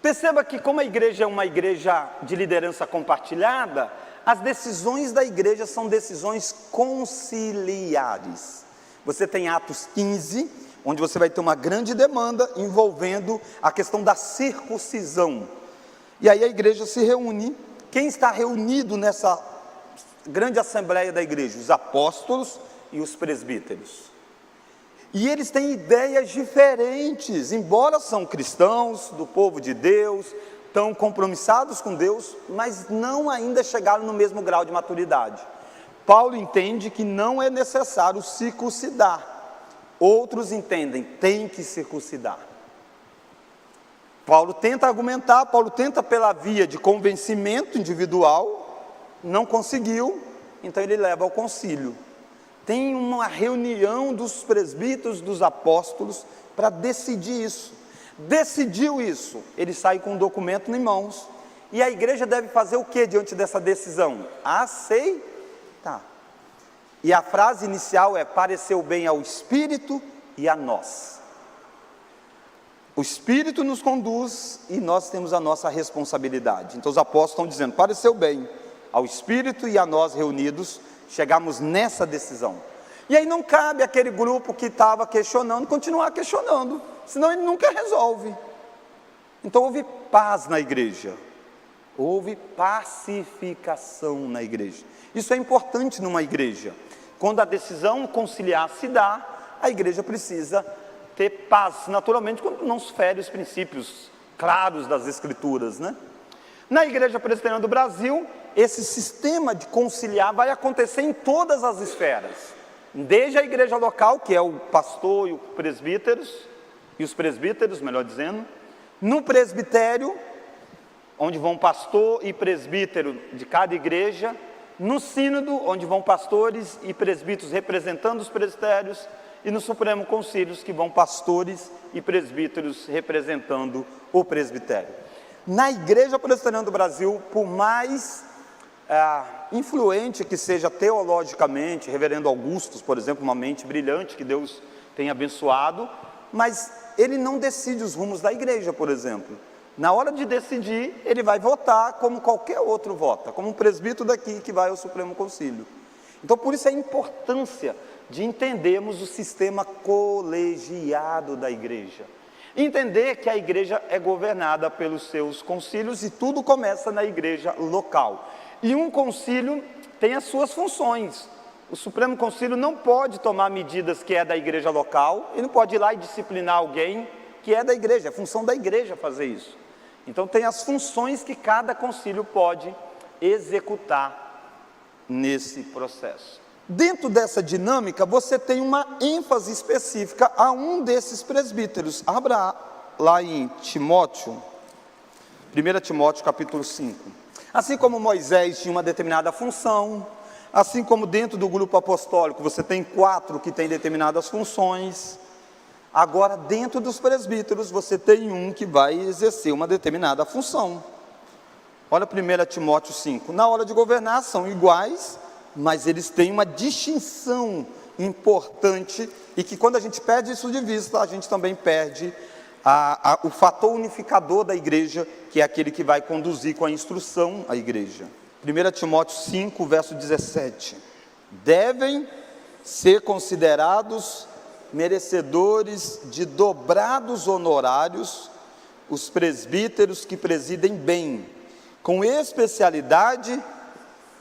Perceba que como a igreja é uma igreja de liderança compartilhada, as decisões da igreja são decisões conciliares. Você tem Atos 15, onde você vai ter uma grande demanda envolvendo a questão da circuncisão. E aí a igreja se reúne. Quem está reunido nessa grande assembleia da igreja? Os apóstolos e os presbíteros. E eles têm ideias diferentes, embora são cristãos, do povo de Deus, estão compromissados com Deus, mas não ainda chegaram no mesmo grau de maturidade. Paulo entende que não é necessário circuncidar. Outros entendem, tem que circuncidar. Paulo tenta argumentar, Paulo tenta pela via de convencimento individual, não conseguiu, então ele leva ao concílio. Tem uma reunião dos presbíteros, dos apóstolos, para decidir isso. Decidiu isso, ele sai com um documento em mãos, e a igreja deve fazer o que diante dessa decisão? Aceitar. E a frase inicial é: pareceu bem ao Espírito e a nós. O Espírito nos conduz e nós temos a nossa responsabilidade. Então os apóstolos estão dizendo: pareceu bem ao Espírito e a nós reunidos, chegamos nessa decisão. E aí não cabe aquele grupo que estava questionando, continuar questionando, senão ele nunca resolve. Então houve paz na igreja, houve pacificação na igreja. Isso é importante numa igreja. Quando a decisão conciliar se dá, a igreja precisa ter paz, naturalmente, quando não se fere os princípios claros das Escrituras, né? Na Igreja Presbiteriana do Brasil, esse sistema de conciliar vai acontecer em todas as esferas, desde a igreja local, que é o pastor e os presbíteros, melhor dizendo, no presbitério, onde vão pastor e presbítero de cada igreja, no sínodo, onde vão pastores e presbíteros representando os presbitérios, e no Supremo Concílio, que vão pastores e presbíteros representando o presbitério. Na Igreja Presbiteriana do Brasil, por mais influente que seja teologicamente, reverendo Augustus, por exemplo, uma mente brilhante que Deus tem abençoado, mas ele não decide os rumos da igreja, por exemplo. Na hora de decidir, ele vai votar como qualquer outro vota, como um presbítero daqui que vai ao Supremo Concílio. Então, por isso a importância de entendermos o sistema colegiado da igreja. Entender que a igreja é governada pelos seus concílios e tudo começa na igreja local. E um concílio tem as suas funções. O Supremo Concílio não pode tomar medidas que é da igreja local, e não pode ir lá e disciplinar alguém que é da igreja, é função da igreja fazer isso. Então tem as funções que cada concílio pode executar nesse processo. Dentro dessa dinâmica, você tem uma ênfase específica a um desses presbíteros. Abra lá em Timóteo, 1 Timóteo capítulo 5. Assim como Moisés tinha uma determinada função, assim como dentro do grupo apostólico você tem 4 que têm determinadas funções, agora dentro dos presbíteros você tem um que vai exercer uma determinada função. Olha 1 Timóteo 5. Na hora de governar são iguais, mas eles têm uma distinção importante, e que quando a gente perde isso de vista, a gente também perde o fator unificador da igreja, que é aquele que vai conduzir com a instrução a igreja. 1 Timóteo 5, verso 17. Devem ser considerados merecedores de dobrados honorários os presbíteros que presidem bem, com especialidade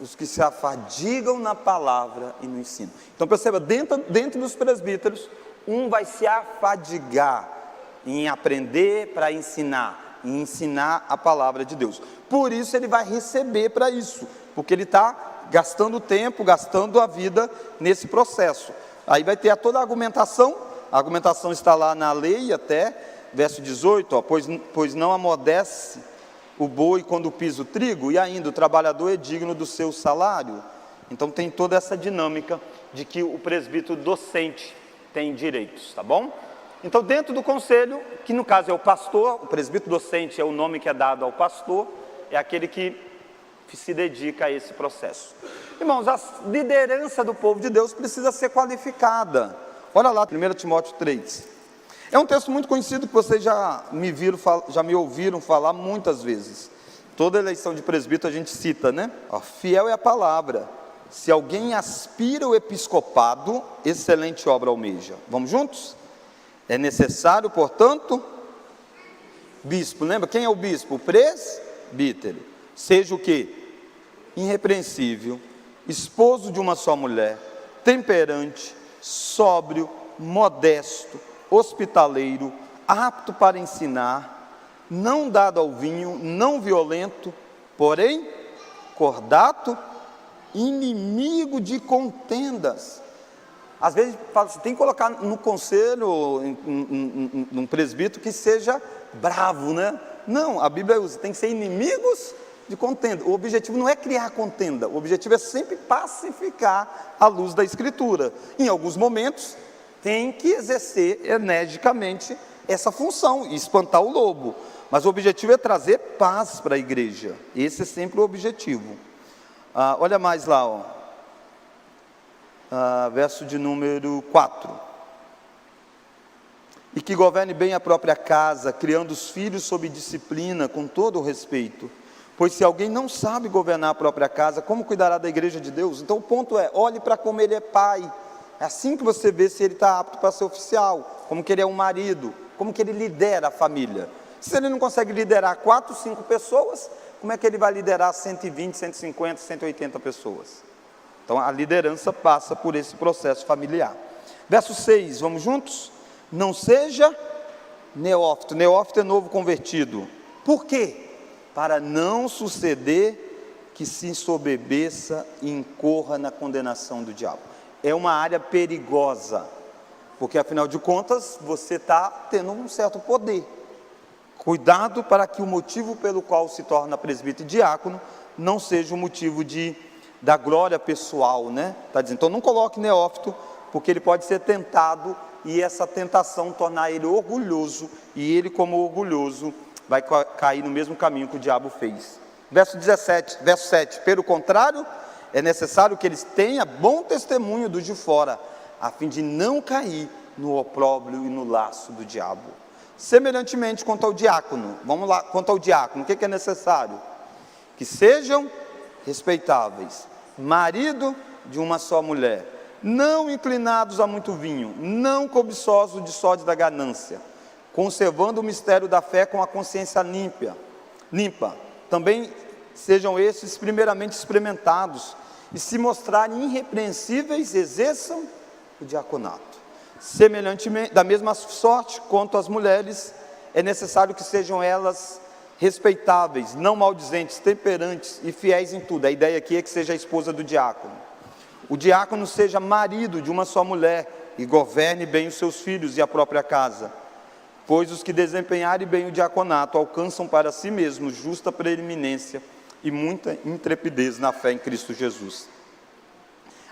os que se afadigam na palavra e no ensino. Então perceba, dentro dos presbíteros, um vai se afadigar em aprender para ensinar, em ensinar a palavra de Deus. Por isso ele vai receber para isso, porque ele está gastando tempo, gastando a vida nesse processo. Aí vai ter toda a argumentação está lá na lei até, verso 18, ó, pois não amolece o boi quando pisa o trigo, e ainda o trabalhador é digno do seu salário. Então tem toda essa dinâmica de que o presbítero docente tem direitos, tá bom? Então dentro do conselho, que no caso é o pastor, o presbítero docente é o nome que é dado ao pastor, é aquele que se dedica a esse processo. Irmãos, a liderança do povo de Deus precisa ser qualificada. Olha lá, 1 Timóteo 3. É um texto muito conhecido que vocês já me ouviram falar muitas vezes. Toda eleição de presbítero a gente cita, né? Fiel é a palavra. Se alguém aspira o episcopado, excelente obra almeja. Vamos juntos? É necessário, portanto, bispo. Lembra quem é o bispo? O presbítero. Seja o quê? Irrepreensível, esposo de uma só mulher, temperante, sóbrio, modesto, hospitaleiro, apto para ensinar, não dado ao vinho, não violento, porém cordato, inimigo de contendas. Às vezes fala assim, tem que colocar no conselho um presbítero que seja bravo, né? Não, a Bíblia usa, tem que ser inimigos de contenda. O objetivo não é criar contenda, o objetivo é sempre pacificar à luz da Escritura. Em alguns momentos tem que exercer energicamente essa função e espantar o lobo, mas o objetivo é trazer paz para a igreja. Esse é sempre o objetivo. Olha mais lá, verso de número 4. E que governe bem a própria casa, criando os filhos sob disciplina, com todo o respeito. Pois se alguém não sabe governar a própria casa, como cuidará da igreja de Deus? Então o ponto é, olhe para como ele é pai. É assim que você vê se ele está apto para ser oficial, como que ele é um marido, como que ele lidera a família. Se ele não consegue liderar 4, 5 pessoas, como é que ele vai liderar 120, 150, 180 pessoas? Então a liderança passa por esse processo familiar. Verso 6, vamos juntos? Não seja neófito. Neófito é novo convertido. Por quê? Para não suceder que se ensoberbeça e incorra na condenação do diabo. É uma área perigosa, porque afinal de contas você está tendo um certo poder. Cuidado para que o motivo pelo qual se torna presbítero e diácono não seja o motivo da glória pessoal, né? Tá dizendo, então não coloque neófito, porque ele pode ser tentado e essa tentação tornar ele orgulhoso, e ele como orgulhoso vai cair no mesmo caminho que o diabo fez. Verso 7, pelo contrário, é necessário que eles tenham bom testemunho dos de fora, a fim de não cair no opróbrio e no laço do diabo. Semelhantemente quanto ao diácono, vamos lá, quanto ao diácono, o que é necessário? Que sejam respeitáveis, marido de uma só mulher, não inclinados a muito vinho, não cobiçosos de sorte da ganância, conservando o mistério da fé com a consciência limpa. Também sejam esses primeiramente experimentados, e se mostrarem irrepreensíveis, exerçam o diaconato. Semelhantemente, da mesma sorte quanto as mulheres, é necessário que sejam elas respeitáveis, não maldizentes, temperantes e fiéis em tudo. A ideia aqui é que seja a esposa do diácono. O diácono seja marido de uma só mulher e governe bem os seus filhos e a própria casa, pois os que desempenharem bem o diaconato alcançam para si mesmos justa preeminência e muita intrepidez na fé em Cristo Jesus.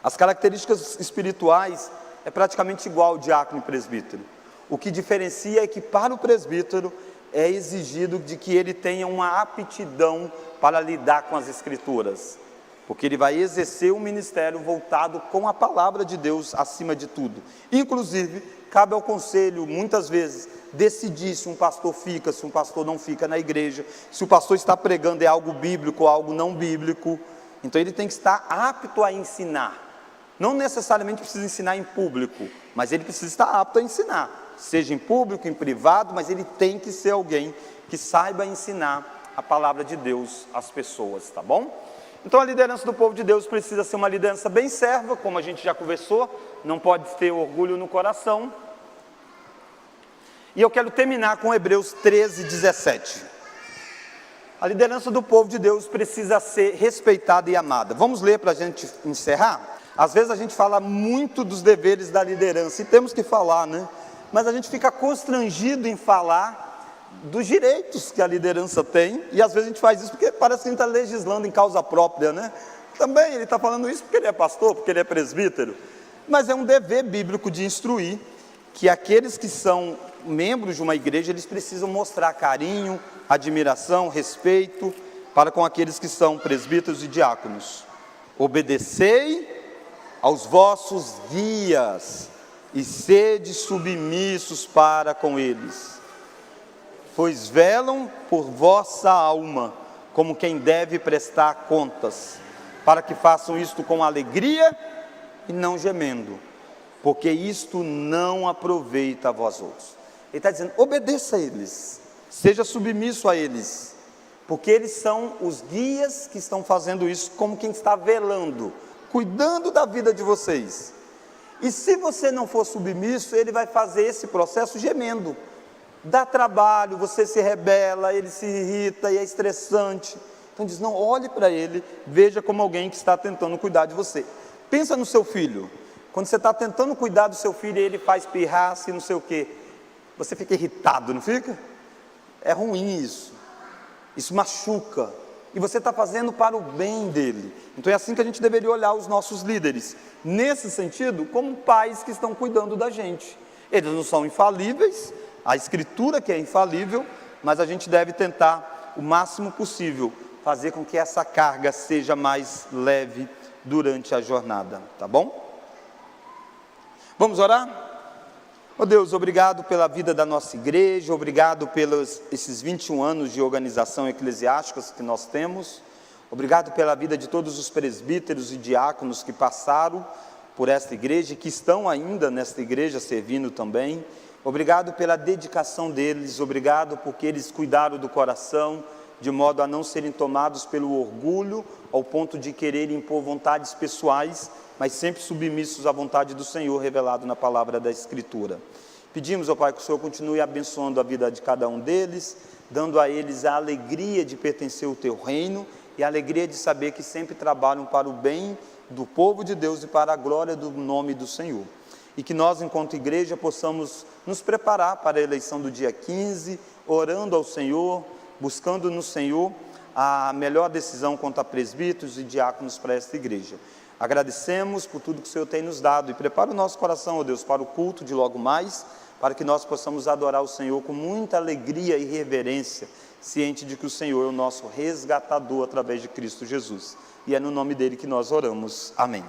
As características espirituais é praticamente igual ao diácono e presbítero. O que diferencia é que para o presbítero é exigido de que ele tenha uma aptidão para lidar com as escrituras, porque ele vai exercer um ministério voltado com a palavra de Deus acima de tudo. Inclusive, cabe ao conselho, muitas vezes, decidir se um pastor fica, se um pastor não fica na igreja, se o pastor está pregando é algo bíblico ou algo não bíblico. Então ele tem que estar apto a ensinar. Não necessariamente precisa ensinar em público, mas ele precisa estar apto a ensinar, seja em público, em privado, mas ele tem que ser alguém que saiba ensinar a palavra de Deus às pessoas, tá bom? Então a liderança do povo de Deus precisa ser uma liderança bem serva, como a gente já conversou, não pode ter orgulho no coração. E eu quero terminar com Hebreus 13, 17. A liderança do povo de Deus precisa ser respeitada e amada. Vamos ler para a gente encerrar? Às vezes a gente fala muito dos deveres da liderança, e temos que falar, né? Mas a gente fica constrangido em falar dos direitos que a liderança tem, e às vezes a gente faz isso porque parece que a gente está legislando em causa própria, né? Também ele está falando isso porque ele é pastor, porque ele é presbítero, mas é um dever bíblico de instruir que aqueles que são membros de uma igreja, eles precisam mostrar carinho, admiração, respeito para com aqueles que são presbíteros e diáconos. Obedecei aos vossos guias e sede submissos para com eles, pois velam por vossa alma, como quem deve prestar contas, para que façam isto com alegria e não gemendo, porque isto não aproveita a vós outros. Ele está dizendo, obedeça a eles, seja submisso a eles, porque eles são os guias que estão fazendo isso como quem está velando, cuidando da vida de vocês. E se você não for submisso, ele vai fazer esse processo gemendo. Dá trabalho, você se rebela, ele se irrita e é estressante. Então diz, não, olhe para ele, veja como alguém que está tentando cuidar de você. Pensa no seu filho. Quando você está tentando cuidar do seu filho e ele faz pirraça e não sei o quê, você fica irritado, não fica? É ruim isso. Isso machuca. E você está fazendo para o bem dele. Então é assim que a gente deveria olhar os nossos líderes. Nesse sentido, como pais que estão cuidando da gente. Eles não são infalíveis, a escritura que é infalível, mas a gente deve tentar o máximo possível fazer com que essa carga seja mais leve durante a jornada, tá bom? Vamos orar? Oh Deus, obrigado pela vida da nossa igreja, obrigado pelos esses 21 anos de organização eclesiástica que nós temos, obrigado pela vida de todos os presbíteros e diáconos que passaram por esta igreja e que estão ainda nesta igreja servindo também, obrigado pela dedicação deles, obrigado porque eles cuidaram do coração, de modo a não serem tomados pelo orgulho, ao ponto de quererem impor vontades pessoais, mas sempre submissos à vontade do Senhor, revelado na palavra da Escritura. Pedimos, ó Pai, que o Senhor continue abençoando a vida de cada um deles, dando a eles a alegria de pertencer ao Teu reino, e a alegria de saber que sempre trabalham para o bem do povo de Deus e para a glória do nome do Senhor. E que nós, enquanto igreja, possamos nos preparar para a eleição do dia 15, orando ao Senhor, buscando no Senhor a melhor decisão quanto a presbíteros e diáconos para esta igreja. Agradecemos por tudo que o Senhor tem nos dado e prepara o nosso coração, ó Deus, para o culto de logo mais, para que nós possamos adorar o Senhor com muita alegria e reverência, ciente de que o Senhor é o nosso resgatador através de Cristo Jesus. E é no nome dele que nós oramos. Amém.